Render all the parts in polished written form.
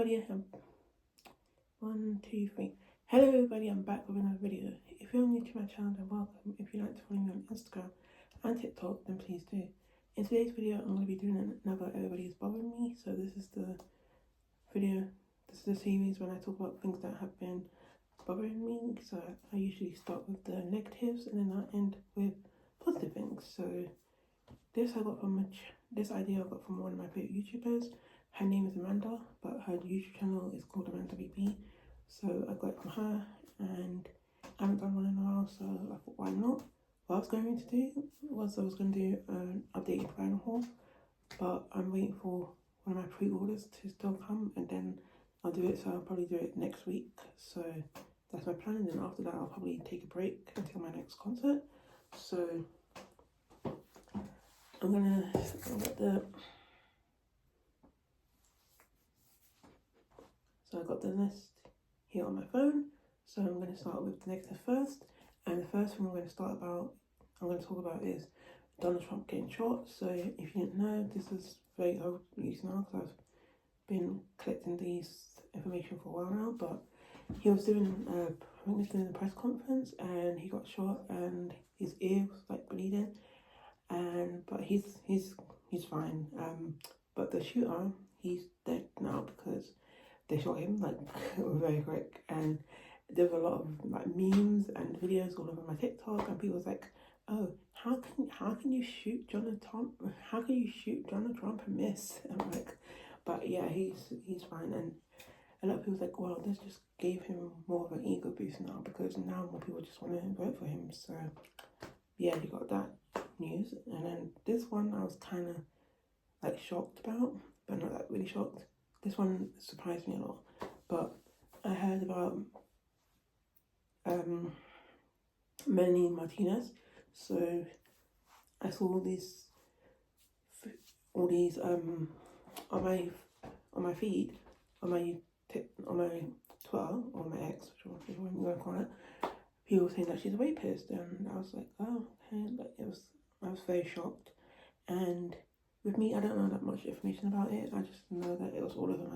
everybody, one, two, three. Hello everybody, I'm back with another video. If you're new to my channel, then welcome. If you'd like to follow me on Instagram and TikTok, then please do. In today's video, I'm going to be doing another Everybody's Bothering Me. So this is the series when I talk about things that have been bothering me. So I usually start with the negatives and then I end with positive things. So this idea I got from one of my favorite YouTubers. Her name is Amanda, but her YouTube channel is called Amanda BB. So I got it from her, and I haven't done one in a while, so I thought, why not? What I was going to do was I was going to do an updated vinyl haul, but I'm waiting for one of my pre-orders to still come, and then I'll do it. So I'll probably do it next week. So that's my plan, and then after that I'll probably take a break until my next concert. So I got the list here on my phone. So I'm going to start with the negative first. And the first thing I'm going to talk about is Donald Trump getting shot. So if you didn't know, this is very old news now because I've been collecting these information for a while now. But he was doing, a press conference and he got shot and his ear was like bleeding. But he's fine. But the shooter, he's dead now because they shot him like very quick, and there were a lot of like memes and videos all over my TikTok, and people was like, "Oh, how can you shoot Donald Trump? How can you shoot Donald Trump and miss?" And I'm like, but yeah, he's fine. And a lot of people was like, "Well, this just gave him more of an ego boost now because now more people just want to vote for him." So yeah, he got that news. And then this one I was kind of like shocked about, but not that really shocked. This one surprised me a lot, but I heard about Melanie Martinez. So I saw all these on my feed, on my Twitter, or my ex, whichever one you want to call it. People saying that she's a rapist, and I was like, oh, okay. But I was very shocked. And with me, I don't know that much information about it. I just know that it was all over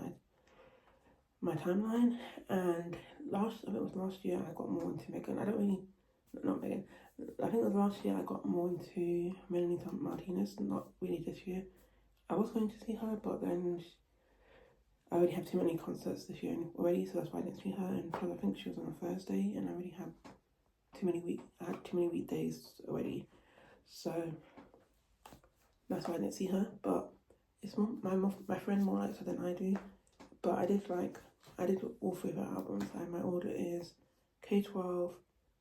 my timeline. And I think it was last year I got more into Megan. I think it was last year I got more into Melanie Martinez, not really this year. I was going to see her, but then I already have too many concerts this year already, so that's why I didn't see her. And plus I think she was on a Thursday, and I already had too many weekdays already. So that's why I didn't see her, but it's my friend more likes her than I do. But I did all three of her albums, and my order is K12,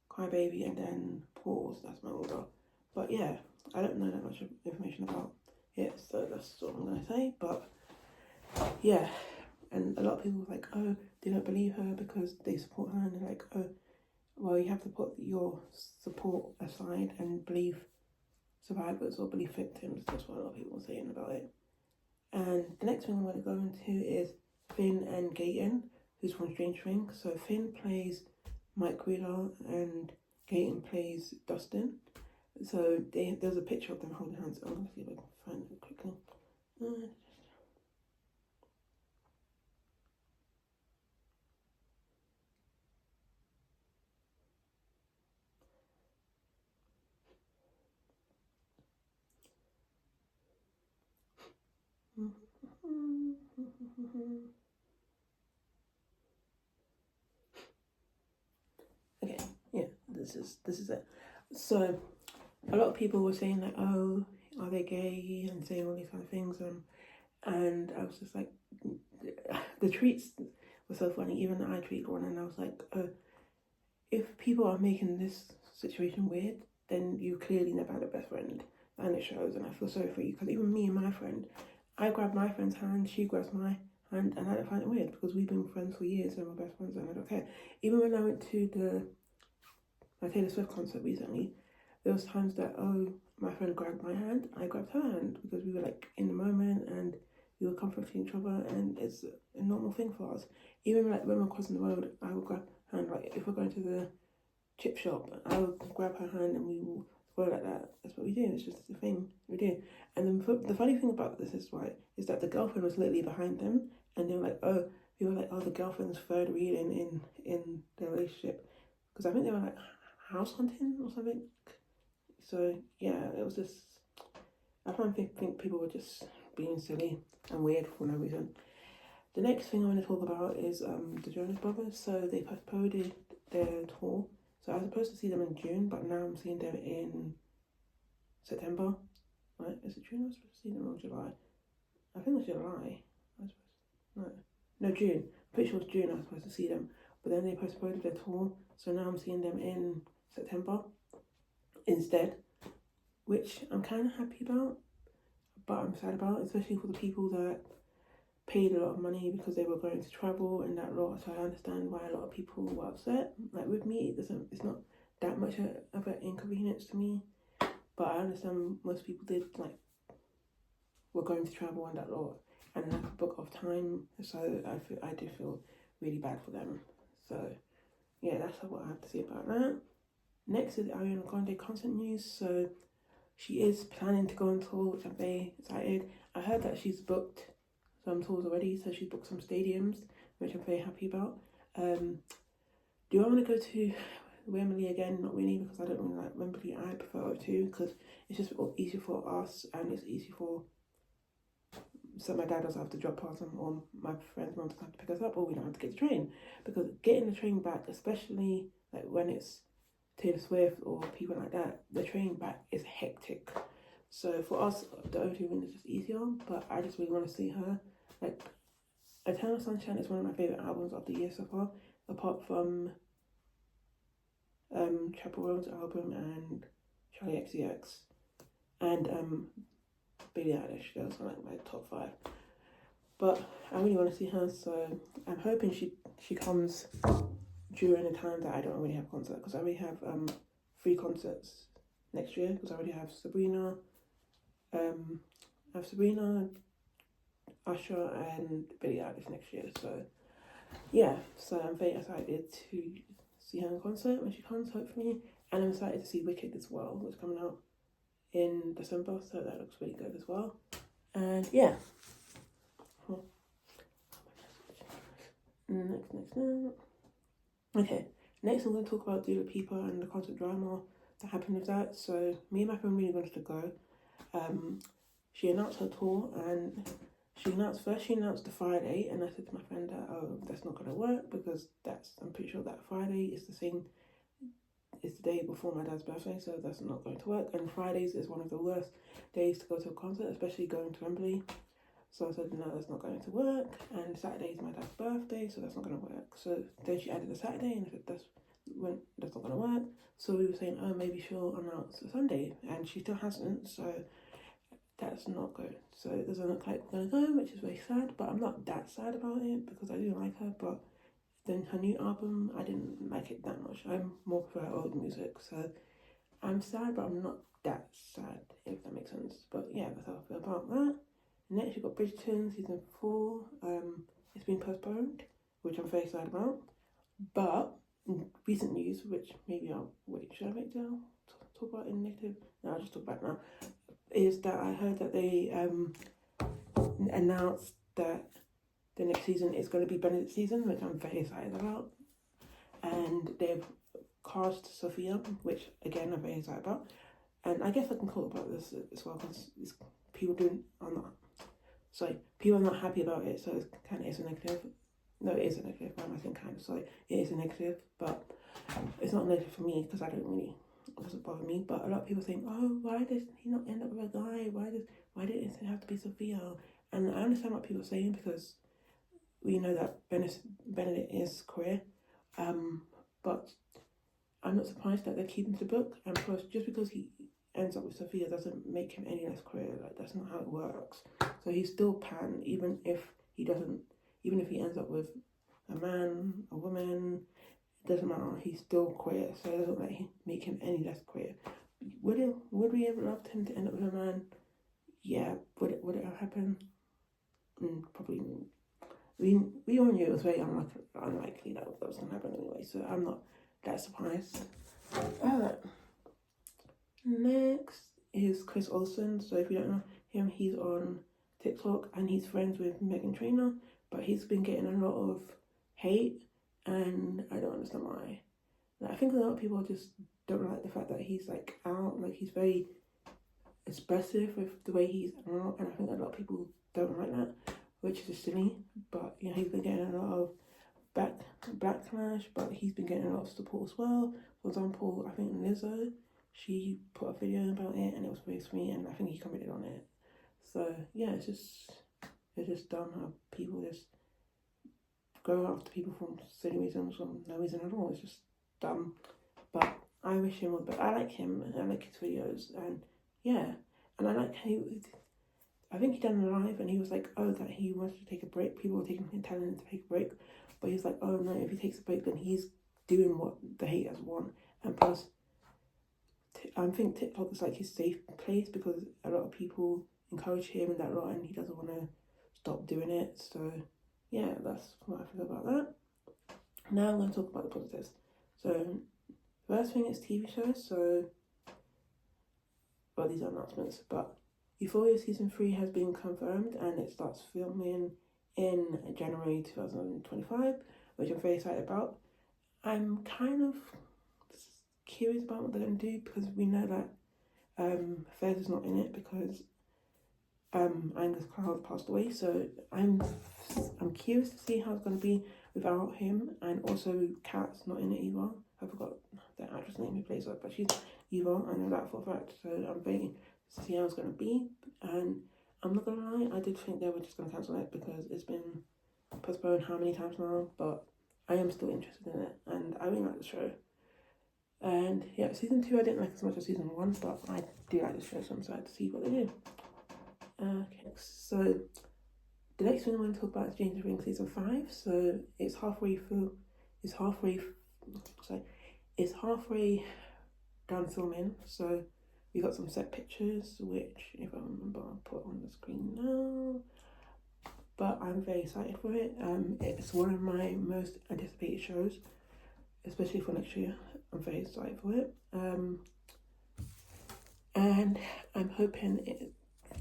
Cry Baby, and then Pause. That's my order. But yeah, I don't know that much information about it, so that's what I'm gonna say. But yeah, and a lot of people were like, oh, they don't believe her because they support her, and they're like, oh, well, you have to put your support aside and believe survivors or believe victims. That's what a lot of people are saying about it. And the next thing I'm going to go into is Finn and Gaten, who's from Strange Things. So Finn plays Mike Wheeler and Gaten plays Dustin. So there's a picture of them holding hands. I'm going to see if I can find it quickly. Okay, yeah, this is it. So a lot of people were saying like, oh, are they gay, and saying all these kind of things, and I was just like, the tweets were so funny. Even I tweeted one, and I was like, oh, if people are making this situation weird, then you clearly never had a best friend, and it shows. And I feel sorry for you, because even me and my friend, I grabbed my friend's hand, she grabs my hand, and I don't find it weird because we've been friends for years and we're best friends, and I don't care. Even when I went to my Taylor Swift concert recently, there was times that, oh, my friend grabbed my hand, I grabbed her hand, because we were like in the moment and we were comforting each other, and it's a normal thing for us. Even like when we're crossing the road, I would grab her hand. Like if we're going to the chip shop, I would grab her hand and we will go like that. That's what we do. It's just the thing we do. And then the funny thing about this is that the girlfriend was literally behind them, and they were like, oh, people were like, oh, the girlfriend's third reading in their relationship, because I think they were like house hunting or something. So yeah, it was just, I think people were just being silly and weird for no reason. The next thing I want to talk about is the Jonas Brothers. So they postponed their tour. So I was supposed to see them in June, but now I'm seeing them in September. Right? Is it June? I was supposed to see them in July. I think it was July. No, June. I'm pretty sure it was June I was supposed to see them. But then they postponed their tour. So now I'm seeing them in September instead, which I'm kind of happy about, but I'm sad about, especially for the people that paid a lot of money because they were going to travel and that lot. So I understand why a lot of people were upset. Like with me, it's not that much of an inconvenience to me, but I understand most people did, like, were going to travel and that lot and like a book of time. So I do feel really bad for them. So yeah, that's what I have to say about that. Next is Ariana Grande concert news. So she is planning to go on tour, which I'm very excited. I heard that she's booked some tours already, so she's booked some stadiums, which I'm very happy about. Do I want to go to Wembley again? Not really, because I don't really like Wembley. I prefer O2 because it's just easier for us and it's easy for. So my dad doesn't have to drop us, or my friend's mom doesn't have to pick us up, or we don't have to get the train. Because getting the train back, especially like when it's Taylor Swift or people like that, the train back is hectic. So for us, the O2 win is just easier, but I just really want to see her. Like, Eternal Sunshine is one of my favourite albums of the year so far, apart from Chappell Roan's album and Charlie XCX. And Billie Eilish, those are like my top 5. But I really want to see her, so I'm hoping she comes during the time that I don't really have concerts, because I already have 3 concerts next year, because I already have Sabrina, Usher and Billie Eilish next year. So yeah, so I'm very excited to see her in concert when she comes, hopefully, and I'm excited to see Wicked as well, which is coming out in December, so that looks really good as well. And yeah, next. Okay, next I'm going to talk about Dua Lipa and the concert drama that happened with that. So me and my friend really wanted to go. She announced her tour, and she announced the Friday, and I said to my friend that, oh, that's not going to work, because I'm pretty sure that Friday is the day before my dad's birthday, so that's not going to work. And Fridays is one of the worst days to go to a concert, especially going to Wembley. So I said, no, that's not going to work. And Saturday is my dad's birthday, so that's not going to work. So then she added the Saturday, and I said, that's not going to work. So we were saying, oh, maybe she'll announce a Sunday, and she still hasn't, so that's not good. So it doesn't look like we're going to go, which is very sad, but I'm not that sad about it, because I do like her. But then her new album, I didn't like it that much. I more prefer old music, so I'm sad, but I'm not that sad, if that makes sense. But yeah, that's how I feel about that. Next, you've got Bridgerton season 4. It's been postponed, which I'm very sad about. But recent news, which maybe should I wait till talk about in negative? No, I'll just talk about it now. Is that I heard that they announced that the next season is going to be Benedict season, which I'm very excited about. And they've cast Sophia, which again I'm very excited about. And I guess I can talk about this as well, because people are not happy about it, so it kind of is a negative. No, it is a negative. Why am I saying kind of? Sorry, it is a negative, but it's not negative for me, because it doesn't bother me. But a lot of people think, oh, why does he not end up with a guy? Why did it have to be Sophia? And I understand what people are saying, because we know that Benedict is queer, but I'm not surprised that they're keeping the book. And plus, just because he ends up with Sophia doesn't make him any less queer. Like, that's not how it works. So he's still pan, even if he ends up with a man, a woman, it doesn't matter. He's still queer, so it doesn't make him any less queer. Would we ever love him to end up with a man? Yeah. Would it ever happen? Probably. We all knew it was very unlikely that was going to happen anyway, so I'm not that surprised. Next is Chris Olsen. So if you don't know him, he's on TikTok and he's friends with Meghan Trainor, but he's been getting a lot of hate, and I don't understand why. Like, I think a lot of people just don't like the fact that he's like out, like he's very expressive with the way he's out, and I think a lot of people don't like that, which is just silly. But you know, he's been getting a lot of backlash, but he's been getting a lot of support as well. For example, I think Lizzo, she put a video about it, and it was very sweet, and I think he commented on it. So yeah, it's just dumb how people just go after people for silly reasons or no reason at all. It's just dumb. But I wish him all the best. I like him, and I like his videos, and yeah, and I like how I think he done a live, and he was like, oh, that he wanted to take a break. People were telling him to take a break, but he's like, oh no, if he takes a break, then he's doing what the haters want. And plus, I think TikTok is like his safe place because a lot of people encourage him and that lot, and he doesn't want to stop doing it. So yeah, that's what I feel about that. Now I'm going to talk about the positives. So first thing is TV shows. So, well, these are announcements, but Euphoria Season 3 has been confirmed, and it starts filming in January 2025, which I'm very excited about. I'm kind of curious about what they're going to do because we know that Fez is not in it because Angus Cloud passed away. So I'm curious to see how it's going to be without him, and also Kat's not in it either. I forgot the actress name who plays her, but she's evil. I know that for a fact. So I'm very to see how it's going to be, and I'm not going to lie, I did think they were just going to cancel it because it's been postponed how many times now, but I am still interested in it, and I really like the show. And yeah, season 2 I didn't like as much as season 1, but I do like the show, so I'm excited to see what they do. Okay, so the next thing I want to talk about is James Ring season 5. So it's halfway done filming. So we got some set pictures, which, if I remember, I'll put on the screen now. But I'm very excited for it. It's one of my most anticipated shows, especially for next year. I'm very excited for it. And I'm hoping it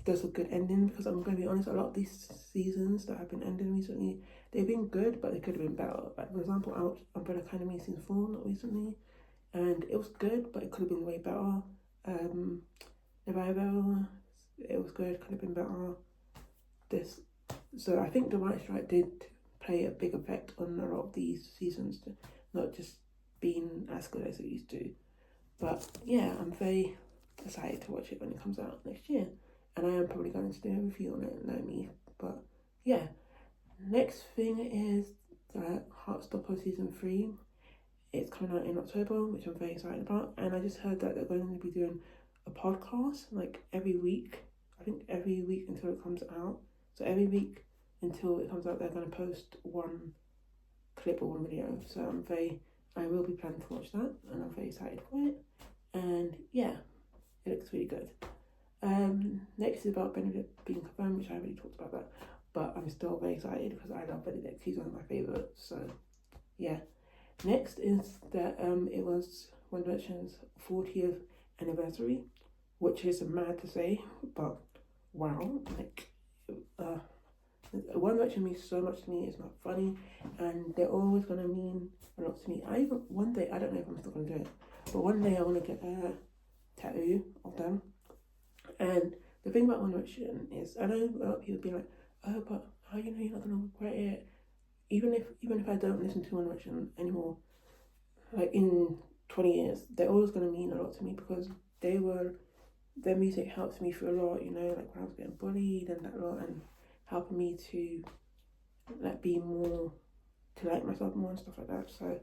does a good ending, because I'm going to be honest, a lot of these seasons that have been ending recently, they've been good, but they could have been better. Like, for example, Umbrella Academy season 4, not recently, and it was good, but it could have been way better. Revival, it was good, could have been better. So I think the writer's strike did play a big effect on a lot of these seasons, not just being as good as it used to. But yeah, I'm very excited to watch it when it comes out next year, and I am probably going to do a review on it, know me. But yeah, next thing is Heartstopper season 3. It's coming out in October, which I'm very excited about, and I just heard that they're going to be doing a podcast like every week. I think every week until it comes out. So every week until it comes out, they're going to post one clip or one video. So I will be planning to watch that, and I'm very excited for it. And yeah, it looks really good. Next is about Benedict being confirmed, which I already talked about that, but I'm still very excited because I love Benedict. He's one of my favourites. So yeah. Next is that it was One Direction's 40th anniversary, which is mad to say, but wow, like One Direction means so much to me. It's not funny, and they're always gonna mean a lot to me. One day, I don't know if I'm still gonna do it, but one day I want to get a tattoo of them. And the thing about One Direction is, I know a lot of people be like, oh, but how you know you're not gonna regret it? Even if I don't listen to One Direction anymore, like in 20 years, they're always gonna mean a lot to me because their music helps me through a lot, you know, like when I was getting bullied and that lot, and helping me to like be more, to like myself more and stuff like that. So,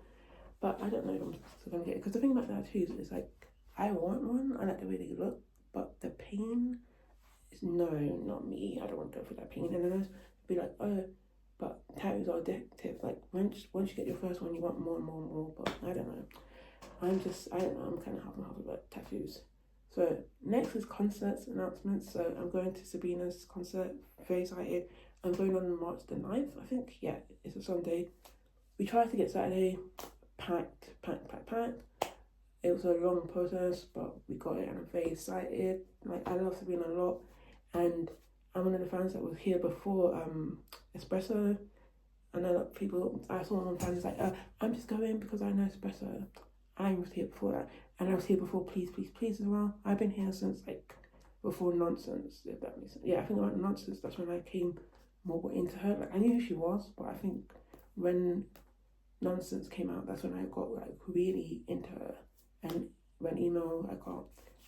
but I don't know if I'm still gonna get it, because the thing about tattoos is like, I want one, I like the way they look, but the pain is no, not me. I don't want to go through that pain. And then be like, oh, but tattoos are addictive. Like once you get your first one, you want more and more and more. But I don't know. I don't know. I'm kind of half and half about tattoos. So next is concerts announcements. So I'm going to Sabrina's concert. Very excited. I'm going on March the 9th, I think. Yeah, it's a Sunday. We tried to get Saturday packed. It was a long process, but we got it, and I'm very excited. Like, I love Sabrina a lot, and I'm one of the fans that was here before Espresso, I know that people, I saw one fan was like, I'm just going because I know espresso. I was here before that, and I was here before Please Please Please as well. I've been here since like before Nonsense, if that makes sense. Yeah, I think about Nonsense, that's when I came more into her. Like I knew who she was, but I think when Nonsense came out, that's when I got like really into her. And when Emo I got,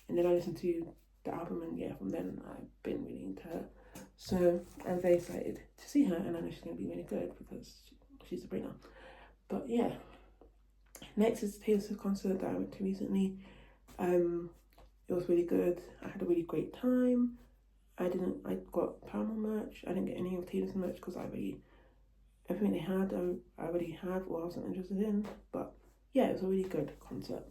and then I listened to the album, and yeah, from then I've been really into her. So I'm very excited to see her, and I know she's going to be really good because she's a bringer. But yeah, next is the Taylor Swift concert that I went to recently. It was really good. I had a really great time. I got Paramore merch. I didn't get any of Taylor's merch because everything they had, I already have or I wasn't interested in. But yeah, it was a really good concert.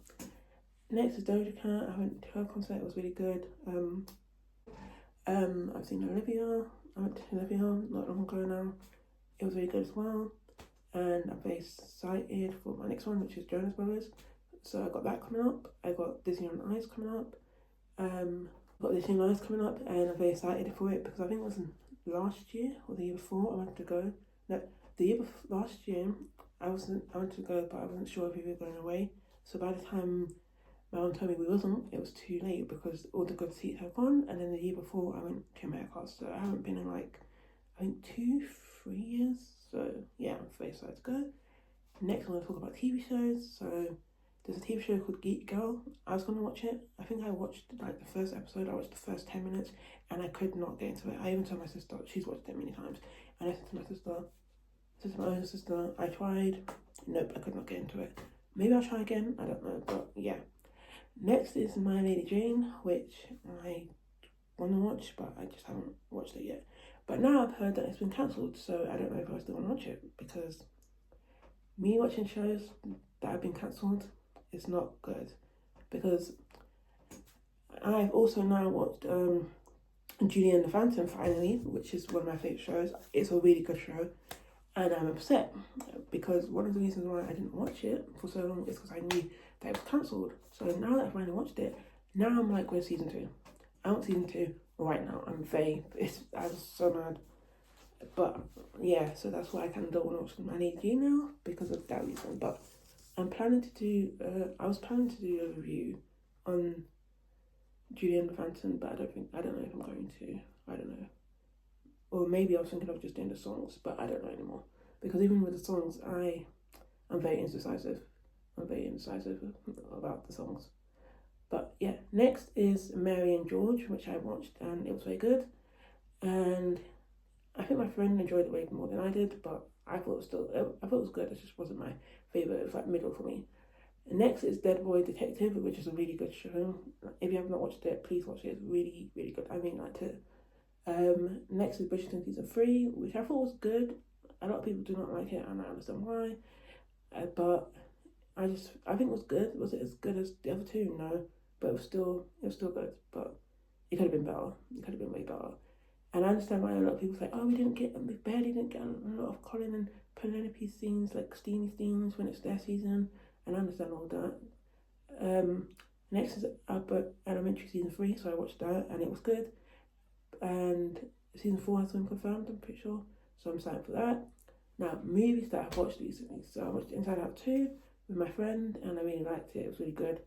Next is Doja Cat. I went to her concert. It was really good. I've seen Olivia. I went to Olivia not long ago now. It was really good as well. And I'm very excited for my next one, which is Jonas Brothers. So I got that coming up. I got Disney on Ice coming up. And I'm very excited for it because I think it was last year or the year before I wanted to go. No, the year before, last year I wanted to go, but I wasn't sure if we were going away. So by the time my mum told me we wasn't, it was too late because all the good seats had gone. And then the year before I went to America, so I haven't been in like I think 2-3 years. So yeah, I'm very excited to go. Next, I'm going to talk about TV shows. So there's a TV show called Geek Girl. I was going to watch it. I think I watched like the first episode. I watched the first 10 minutes and I could not get into it. I even told my sister, she's watched it many times. And I said to my older sister, I tried. Nope, I could not get into it. Maybe I'll try again. I don't know. But yeah. Next is My Lady Jane, which I want to watch, but I just haven't watched it yet. But now I've heard that it's been cancelled, so I don't know if I still want to watch it because me watching shows that have been cancelled is not good. Because I've also now watched Julie and the Phantom finally, which is one of my favourite shows. It's a really good show, and I'm upset because one of the reasons why I didn't watch it for so long is because I knew that it was cancelled. So now that I've finally watched it, now I'm like, where's season 2? I want season 2 right now. I was so mad. But yeah, so that's why I kind of don't want to watch My Lady Jane now because of that reason. But I'm planning to do, I was planning to do a review on Julie and the Phantom, but I don't know if I'm going to. I don't know. Or maybe I was thinking of just doing the songs, but I don't know anymore. Because even with the songs, I'm very indecisive. I'm very indecisive about the songs. But yeah, next is Mary and George, which I watched and it was very good. And I think my friend enjoyed it way more than I did, but I thought it was good. It just wasn't my favourite. It was like middle for me. And next is Dead Boy Detective, which is a really good show. If you have not watched it, please watch it. It's really, really good. I really liked it. Next is Bridgerton Season 3, which I thought was good. A lot of people do not like it, and I understand why. But I think it was good. Was it as good as the other two? No, but it was still good. But it could have been better. It could have been way better. And I understand why a lot of people say, oh, we barely didn't get a lot of Colin and Penelope scenes, like steamy scenes when it's their season. And I understand all that. Next is Albert Elementary Season 3, so I watched that and it was good. And Season 4 has been confirmed, I'm pretty sure. So I'm excited for that. Now, movies that I've watched recently. So I watched Inside Out 2 with my friend and I really liked it. It was really good.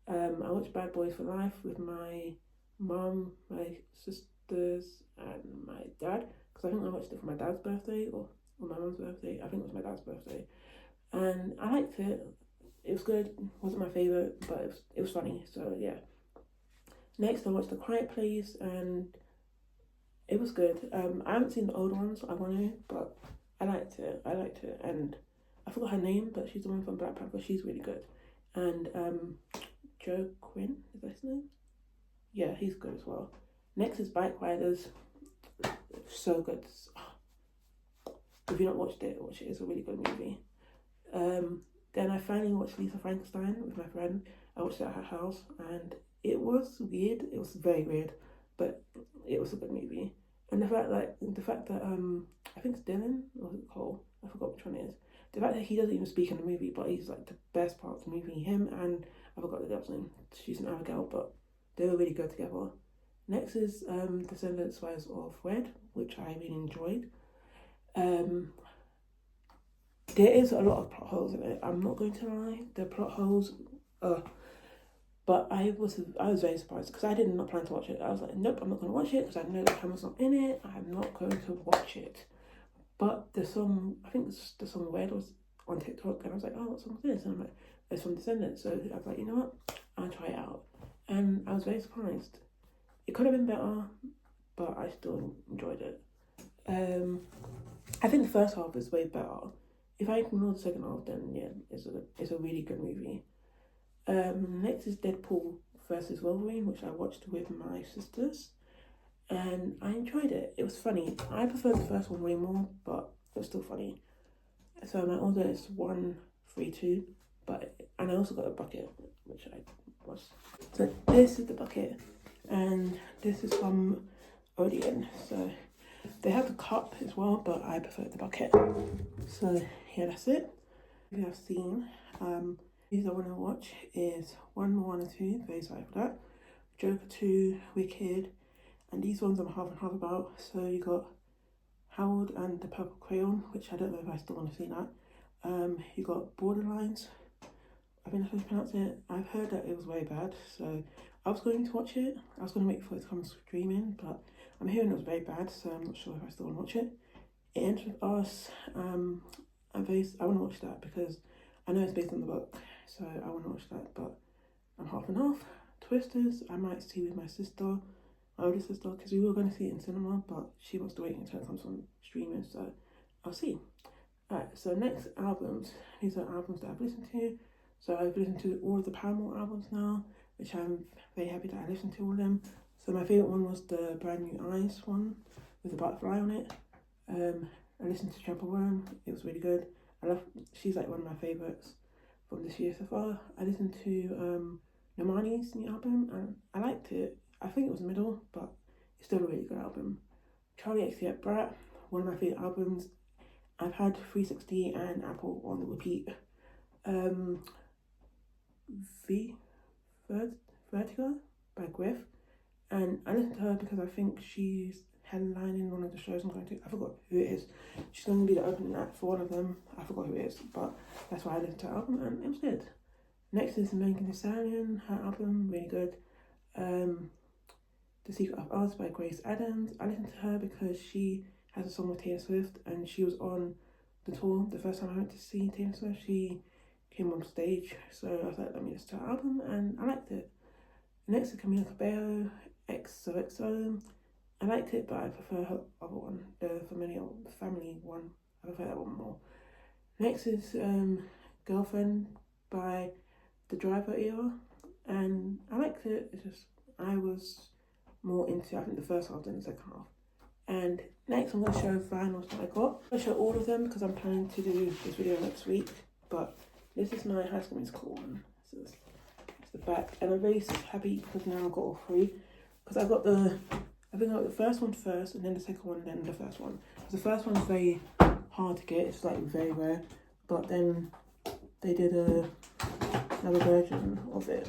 I watched Bad Boys for Life with my mum, my sisters and my dad. Because I think I watched it for my dad's birthday or my mum's birthday. I think it was my dad's birthday. And I liked it. It was good. It wasn't my favourite, but it was funny. So yeah. Next, I watched The Quiet Place and it was good. I haven't seen the old ones. I want to, but I liked it. And I forgot her name, but she's the one from Black Panther. She's really good. And Joe Quinn, is that his name? Yeah, he's good as well. Next is Bike Riders. So good. If you've not watched it, watch it. It's a really good movie. Then I finally watched Lisa Frankenstein with my friend. I watched it at her house and it was weird. It was very weird, but it was a good movie. And the fact that I think it's Dylan or is it Cole? I forgot which one it is. The fact that he doesn't even speak in the movie, but he's like the best part of the movie. Him and I forgot the girl's name. She's an Abigail, but they were really good together. Next is Descendants Wives of Red, which I really enjoyed. there is a lot of plot holes in it. I'm not going to lie. The plot holes, but I was very surprised because I did not plan to watch it. I was like, nope, I'm not going to watch it because I know the camera's not in it. I'm not going to watch it. But the song, I think the song Red was on TikTok, and I was like, oh, what song is this? And I'm like, it's from Descendants. So I was like, you know what? I'll try it out. And I was very surprised. It could have been better, but I still enjoyed it. I think the first half is way better. If I ignore the second half, then yeah, it's a really good movie. Next is Deadpool versus Wolverine, which I watched with my sisters, and I enjoyed it. It was funny. I prefer the first one way more, but it was still funny. So my order is 132, and I also got a bucket, which I was. So this is the bucket, and this is from Odeon. So they have the cup as well, but I prefer the bucket. So yeah, that's it. We have seen. These I want to watch is 1, 1 and 2. Very excited for that. Joker 2, Wicked, and these ones I'm half and half about. So you got Harold and the Purple Crayon, which I don't know if I still want to see that. You got Borderlines. I think that's how you pronounce it. I've heard that it was very bad, so I was going to watch it. I was going to wait for it to come streaming, but I'm hearing it was very bad, so I'm not sure if I still want to watch it. It Ends With Us. I want to watch that because I know it's based on the book, so I want to watch that, but I'm half and half. Twisters, I might see with my sister, my older sister, because we were going to see it in cinema, but she wants to wait until it comes on streaming, so I'll see. Alright, so next albums. These are albums that I've listened to. So I've listened to all of the Paramore albums now, which I'm very happy that I listened to all of them. So my favourite one was the Brand New Eyes one with the butterfly on it. I listened to Trample Worm, it was really good. She's like one of my favourites from this year so far. I listened to Normani's new album and I liked it. I think it was middle, but it's still a really good album. Charlie XCX Brat, one of my favourite albums. I've had 360 and Apple on repeat. Vertigo by Griff, and I listened to her because I think she's headlining one of the shows I'm going to. I forgot who it is. She's going to be the opening act for one of them. I forgot who it is, but that's why I listened to her album and it was good. Next is Megan Thee Stallion, her album, really good. The Secret of Us by Grace Adams. I listened to her because she has a song with Taylor Swift and she was on the tour the first time I went to see Taylor Swift. She came on stage, so I was like, let me listen to her album and I liked it. Next is Camila Cabello, XOXO. I liked it, but I prefer her other one, the family one. I prefer that one more. Next is Girlfriend by The Driver Era, and I liked it. It's just I was more into, I think, the first half than the second half. And next I'm going to show vinyls that I got. I'm going to show all of them because I'm planning to do this video next week, but this is my High School Musical one. So it's the back, and I'm very happy because now I've got all three. Because I got the first one first, and then the second one, then the first one. Because the first one's very hard to get, it's like very rare. But then they did another version of it.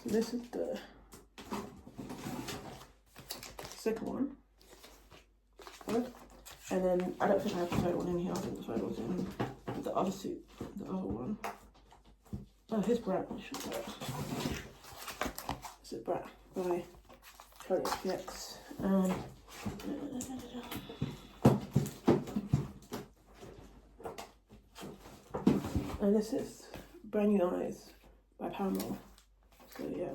So this is the second one. And then I don't think I have the third one in here. I think the third one's in the other suit, the other one. Oh, here's Brat. This is Brat by Charlie XCX. And this is Brand New Eyes by Paramore. So yeah,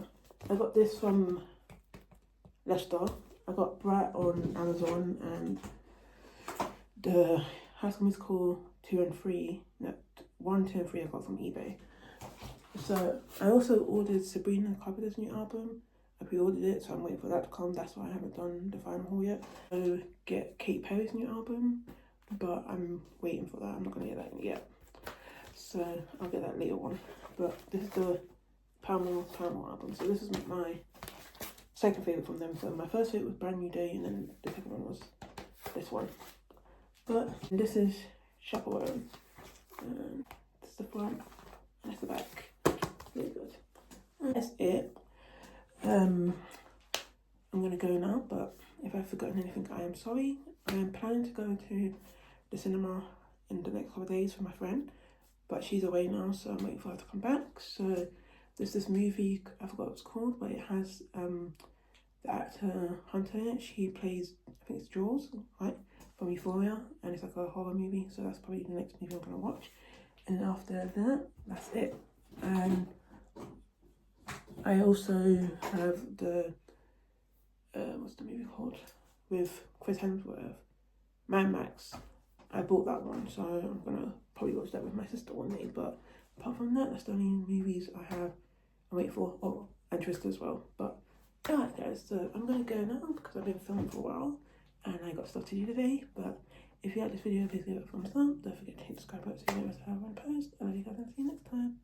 I got this from Leicester. I got Brat on Amazon, and the High School Musical 2 and 3, no, 1, 2 and 3 I got from eBay. So I also ordered Sabrina Carpenter's new album. I pre-ordered it, so I'm waiting for that to come. That's why I haven't done the final haul yet. So get Katy Perry's new album, but I'm waiting for that. I'm not gonna get that yet. So I'll get that later on. But this is the Paramore album. So this is my second favourite from them. So my first favourite was Brand New Day, and then the second one was this one. But this is Chaperone. And this is the front, and that's the back. Really good. And that's it. I'm gonna go now, but if I've forgotten anything, I am sorry. I am planning to go to the cinema in the next couple of days for my friend, but she's away now, so I'm waiting for her to come back. So there's this movie, I forgot what it's called, but it has the actor Hunter in it. She plays, I think it's Jules, right, from Euphoria, and it's like a horror movie, so that's probably the next movie I'm gonna watch. And after that, that's it. And I also have the what's the movie called, with Chris Hemsworth, Mad Max. I bought that one, so I'm gonna probably watch that with my sister one day. But apart from that, that's the only movies I have. I'm waiting for. Oh, and Twister as well. But alright, guys, so I'm gonna go now because I've been filming for a while and I got stuff to do today. But if you like this video, please give it a thumbs up. Don't forget to hit the subscribe button so you never miss out when I post. And I'll see you guys and see you next time.